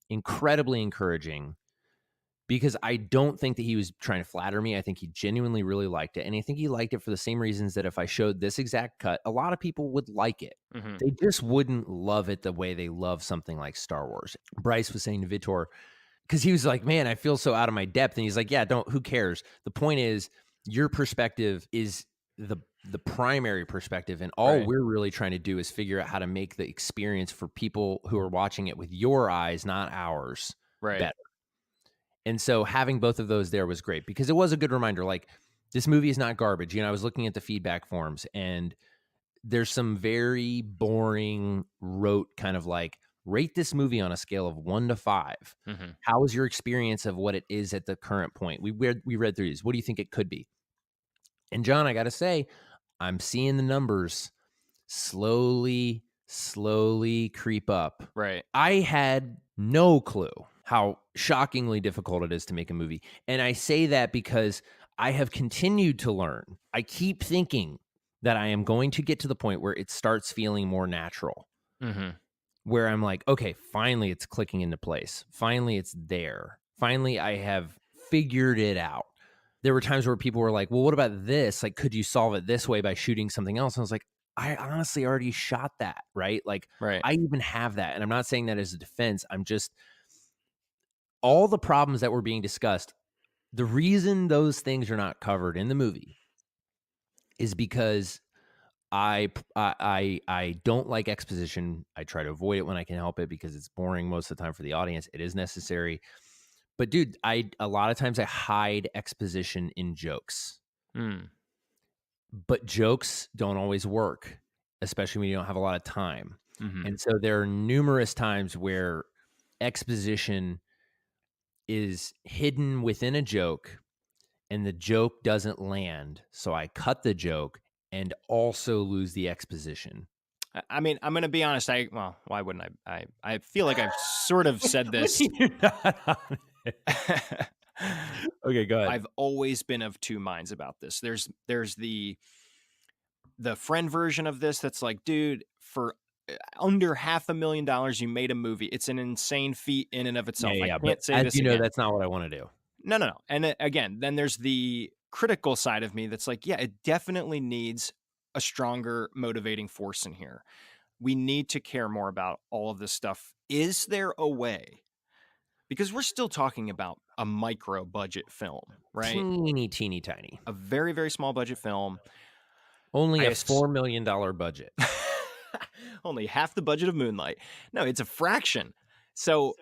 incredibly encouraging because I don't think that he was trying to flatter me. I think he genuinely really liked it. And I think he liked it for the same reasons that if I showed this exact cut, a lot of people would like it. Mm-hmm. They just wouldn't love it the way they love something like Star Wars. Bryce was saying to Vitor, because he was like, man, I feel so out of my depth. And he's like, yeah, who cares? The point is, your perspective is the primary perspective. And all we're really trying to do is figure out how to make the experience for people who are watching it with your eyes, not ours, better. And so having both of those there was great because it was a good reminder. Like, this movie is not garbage. You know, I was looking at the feedback forms and there's some very boring, rote kind of like, rate this movie on a scale of 1 to 5. Mm-hmm. How was your experience of what it is at the current point? We read through these. What do you think it could be? And John, I got to say, I'm seeing the numbers slowly creep up. Right. I had no clue how shockingly difficult it is to make a movie. And I say that because I have continued to learn. I keep thinking that I am going to get to the point where it starts feeling more natural. Mm-hmm. Where I'm like, okay, finally it's clicking into place. Finally it's there. Finally I have figured it out. There were times where people were like, well, what about this? Like, could you solve it this way by shooting something else? And I was like, I honestly already shot that, right? Like, I even have that. And I'm not saying that as a defense. I'm just, all the problems that were being discussed, the reason those things are not covered in the movie is because I don't like exposition. I try to avoid it when I can help it because it's boring most of the time for the audience. It is necessary. But dude, a lot of times I hide exposition in jokes. But jokes don't always work, especially when you don't have a lot of time. Mm-hmm. And so there are numerous times where exposition is hidden within a joke and the joke doesn't land. So I cut the joke and also lose the exposition. I mean, I'm going to be honest. Why wouldn't I? I feel like I've sort of said this. Okay, go ahead. I've always been of two minds about this. There's the friend version of this that's like, dude, for under $500,000, you made a movie. It's an insane feat in and of itself. Yeah, I can't say as this you know, again. that's not what I want to do. No. And again, then there's the critical side of me that's like, yeah, it definitely needs a stronger motivating force in here. We need to care more about all of this stuff. Is there a way? Because we're still talking about a micro budget film, right? Teeny tiny. A very, very small budget film. Only a $4 million budget. Only half the budget of Moonlight. No, it's a fraction. So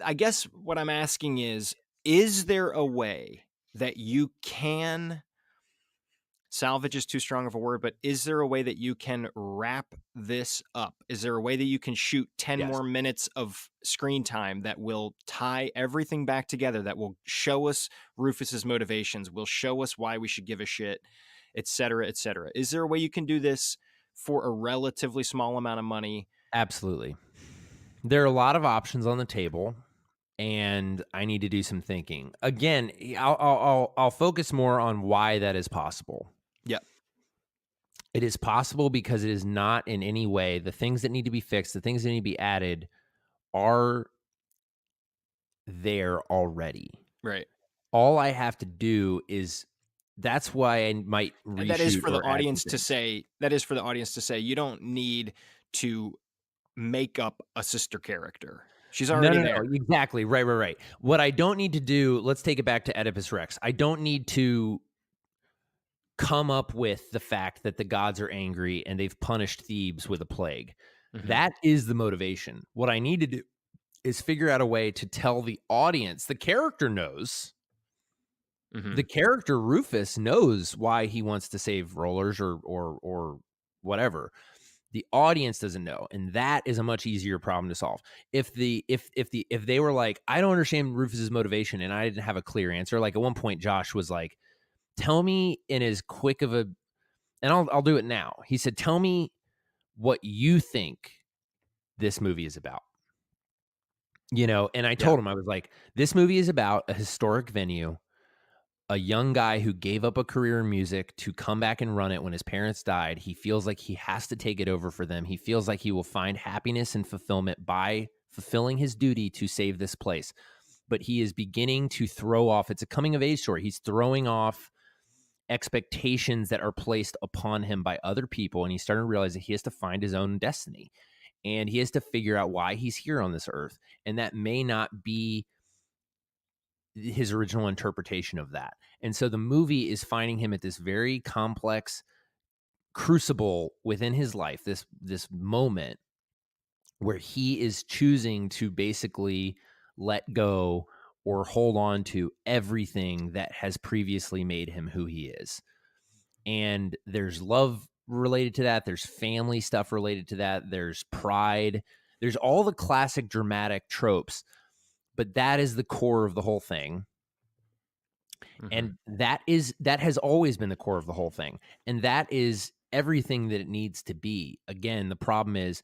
I guess what I'm asking is there a way that you can, salvage is too strong of a word, but is there a way that you can wrap this up? Is there a way that you can shoot 10 more minutes of screen time that will tie everything back together, that will show us Rufus's motivations, will show us why we should give a shit, et cetera, et cetera? Is there a way you can do this for a relatively small amount of money? Absolutely. There are a lot of options on the table, and I need to do some thinking. Again, I'll focus more on why that is possible. Yep. It is possible because it is not in any way, the things that need to be fixed, the things that need to be added are there already. Right. All I have to do is, that's why I might reshoot. And that is for the audience to say, you don't need to make up a sister character. She's already there. No, exactly. Right. What I don't need to do, let's take it back to Oedipus Rex. I don't need to come up with the fact that the gods are angry and they've punished Thebes with a plague. Mm-hmm. That is the motivation. What I need to do is figure out a way to tell the audience, the character knows. Mm-hmm. The character Rufus knows why he wants to save rollers or whatever. The audience doesn't know, and that is a much easier problem to solve. If they were like, I don't understand Rufus's motivation, and I didn't have a clear answer. Like at one point, Josh was like, "Tell me in as quick of a," and I'll do it now. He said, "Tell me what you think this movie is about." And I told him, I was like, "This movie is about a historic venue, a young guy who gave up a career in music to come back and run it when his parents died. He feels like he has to take it over for them. He feels like he will find happiness and fulfillment by fulfilling his duty to save this place. But he is beginning to throw off, it's a coming of age story. He's throwing off expectations that are placed upon him by other people. And he's starting to realize that he has to find his own destiny. And he has to figure out why he's here on this earth. And that may not be his original interpretation of that. And so the movie is finding him at this very complex crucible within his life, this moment where he is choosing to basically let go or hold on to everything that has previously made him who he is. And there's love related to that. There's family stuff related to that. There's pride. There's all the classic dramatic tropes, but that is the core of the whole thing. And that has always been the core of the whole thing. And that is everything that it needs to be. Again, the problem is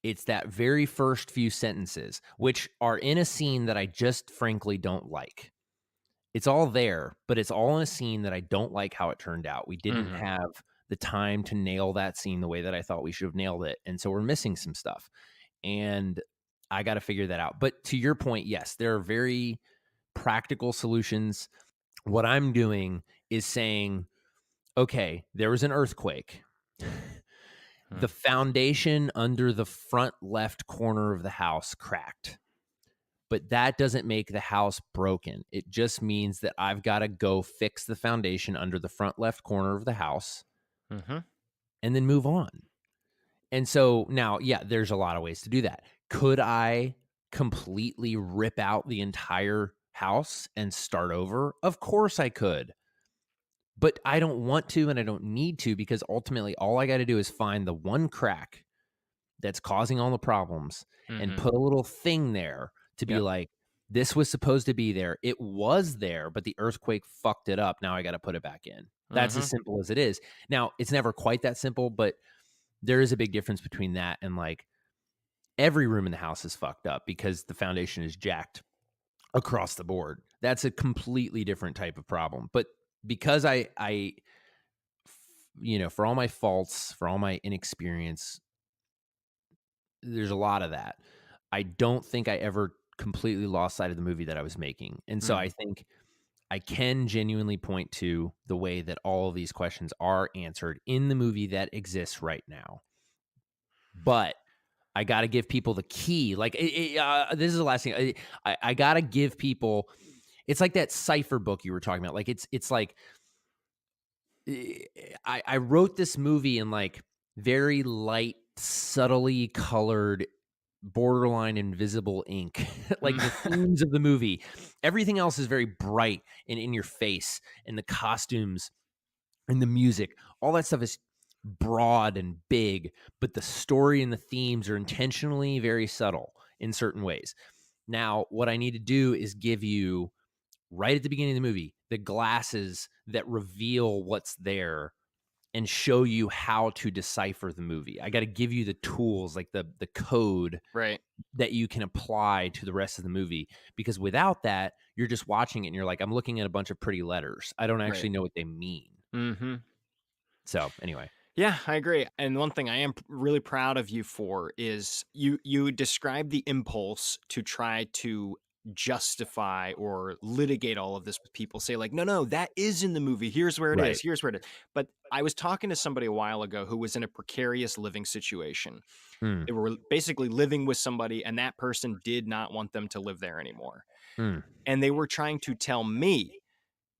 it's that very first few sentences, which are in a scene that I just frankly don't like. It's all there, but it's all in a scene that I don't like how it turned out. We didn't have the time to nail that scene the way that I thought we should have nailed it. And so we're missing some stuff. And I got to figure that out. But to your point, yes, there are very practical solutions. What I'm doing is saying, okay, there was an earthquake. The foundation under the front left corner of the house cracked. But that doesn't make the house broken. It just means that I've got to go fix the foundation under the front left corner of the house and then move on. And so now, yeah, there's a lot of ways to do that. Could I completely rip out the entire house and start over? Of course I could. But I don't want to and I don't need to, because ultimately all I got to do is find the one crack that's causing all the problems and put a little thing there to be like, this was supposed to be there. It was there, but the earthquake fucked it up. Now I got to put it back in. That's as simple as it is. Now, it's never quite that simple, but there is a big difference between that and like every room in the house is fucked up because the foundation is jacked across the board. That's a completely different type of problem. But because I for all my faults, for all my inexperience, there's a lot of that. I don't think I ever completely lost sight of the movie that I was making. And so I think I can genuinely point to the way that all of these questions are answered in the movie that exists right now. But I got to give people the key. Like, this is the last thing. I got to give people, it's like that cipher book you were talking about. Like, it's like, I wrote this movie in like very light, subtly colored, borderline invisible ink. Like the themes of the movie, everything else is very bright and in your face, and the costumes and the music, all that stuff is broad and big, but the story and the themes are intentionally very subtle in certain ways. Now, what I need to do is give you, right at the beginning of the movie, the glasses that reveal what's there and show you how to decipher the movie. I got to give you the tools, like the code that you can apply to the rest of the movie, because without that, you're just watching it and you're like, I'm looking at a bunch of pretty letters. I don't actually know what they mean. So anyway. Yeah, I agree. And one thing I am really proud of you for is you describe the impulse to try to justify or litigate all of this with people. Say like, no, that is in the movie. Here's where it is. Here's where it is. But I was talking to somebody a while ago who was in a precarious living situation. They were basically living with somebody, and that person did not want them to live there anymore. And they were trying to tell me,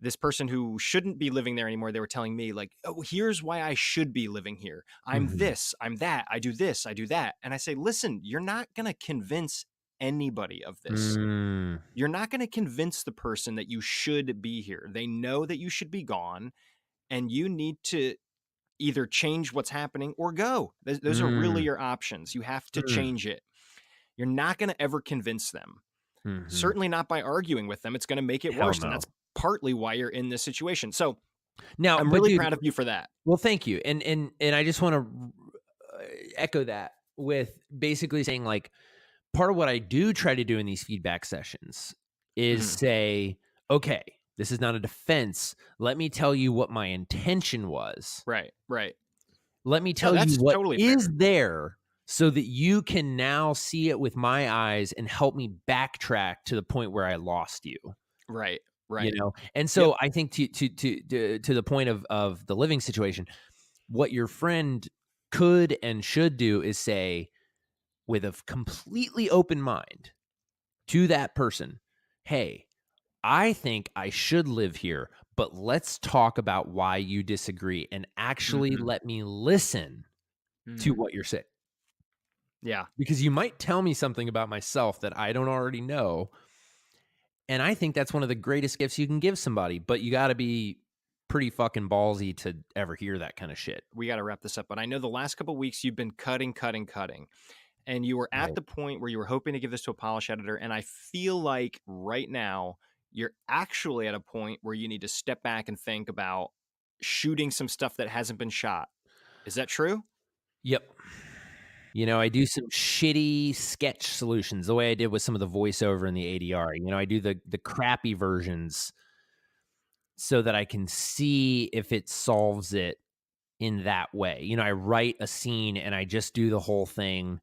this person who shouldn't be living there anymore, they were telling me like, oh, here's why I should be living here. I'm this, I'm that, I do this, I do that. And I say, listen, you're not going to convince anybody of this. You're not going to convince the person that you should be here. They know that you should be gone, and you need to either change what's happening or go. Those are really your options. You have to change it. You're not going to ever convince them. Certainly not by arguing with them. It's going to make it worse. No. And that's partly why you're in this situation. So now I'm really proud of you for that. Well, thank you. And I just want to echo that with basically saying, like, part of what I do try to do in these feedback sessions is say, okay, this is not a defense. Let me tell you what my intention was. Right. Let me tell you what totally is fair. there so that you can now see it with my eyes and help me backtrack to the point where I lost you. Right. You know? And so I think to the point of the living situation, what your friend could and should do is say, with a completely open mind to that person, hey, I think I should live here, but let's talk about why you disagree and actually let me listen to what you're saying. Yeah. Because you might tell me something about myself that I don't already know. And I think that's one of the greatest gifts you can give somebody, but you got to be pretty fucking ballsy to ever hear that kind of shit. We got to wrap this up, but I know the last couple of weeks you've been cutting. And you were at the point where you were hoping to give this to a polish editor. And I feel like right now you're actually at a point where you need to step back and think about shooting some stuff that hasn't been shot. Is that true? Yep. You know, I do some shitty sketch solutions the way I did with some of the voiceover in the ADR. You know, I do the crappy versions so that I can see if it solves it in that way. You know, I write a scene and I just do the whole thing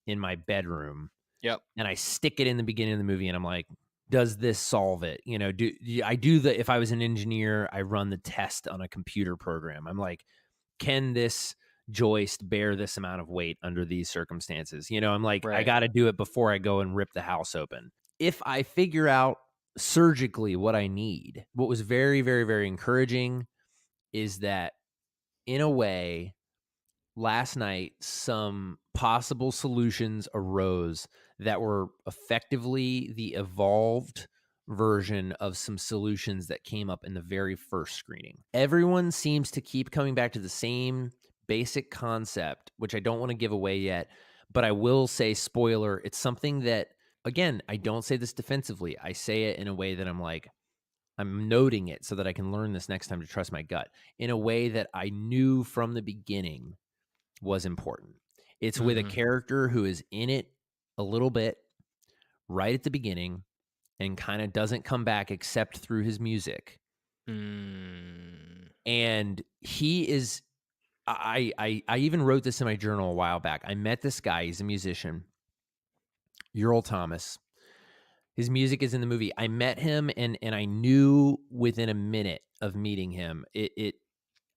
in my bedroom. Yep. And I stick it in the beginning of the movie and I'm like, does this solve it? You know, if I was an engineer, I run the test on a computer program. I'm like, can this joist bear this amount of weight under these circumstances? You know, I'm like, I got to do it before I go and rip the house open. If I figure out surgically what I need, what was very, very, very encouraging is that in a way, last night, some possible solutions arose that were effectively the evolved version of some solutions that came up in the very first screening. Everyone seems to keep coming back to the same basic concept, which I don't want to give away yet, but I will say, spoiler, it's something that, again, I don't say this defensively. I say it in a way that I'm like, I'm noting it so that I can learn this next time to trust my gut in a way that I knew from the beginning was important. It's with a character who is in it a little bit right at the beginning and kind of doesn't come back except through his music. And he is, I even wrote this in my journal a while back. I met this guy. He's a musician, Ural Thomas. His music is in the movie. I met him and I knew within a minute of meeting him,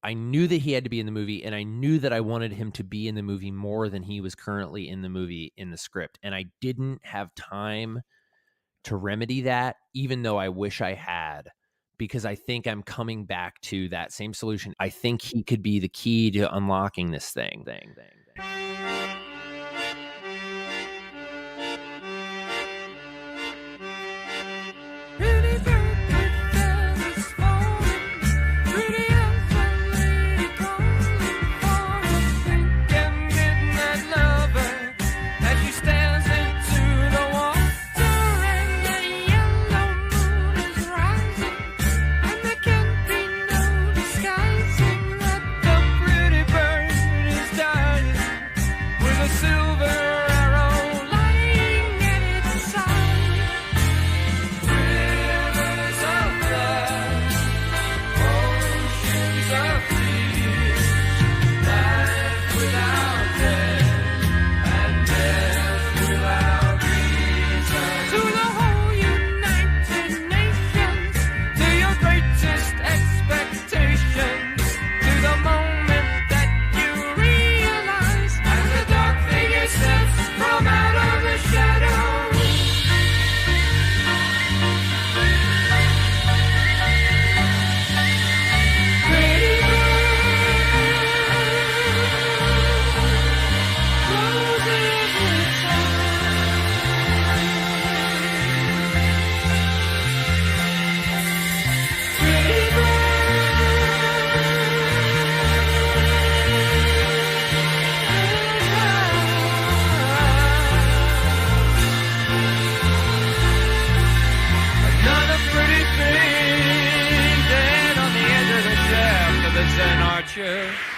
I knew that he had to be in the movie, and I knew that I wanted him to be in the movie more than he was currently in the movie in the script. And I didn't have time to remedy that, even though I wish I had, because I think I'm coming back to that same solution. I think he could be the key to unlocking this thing. picture.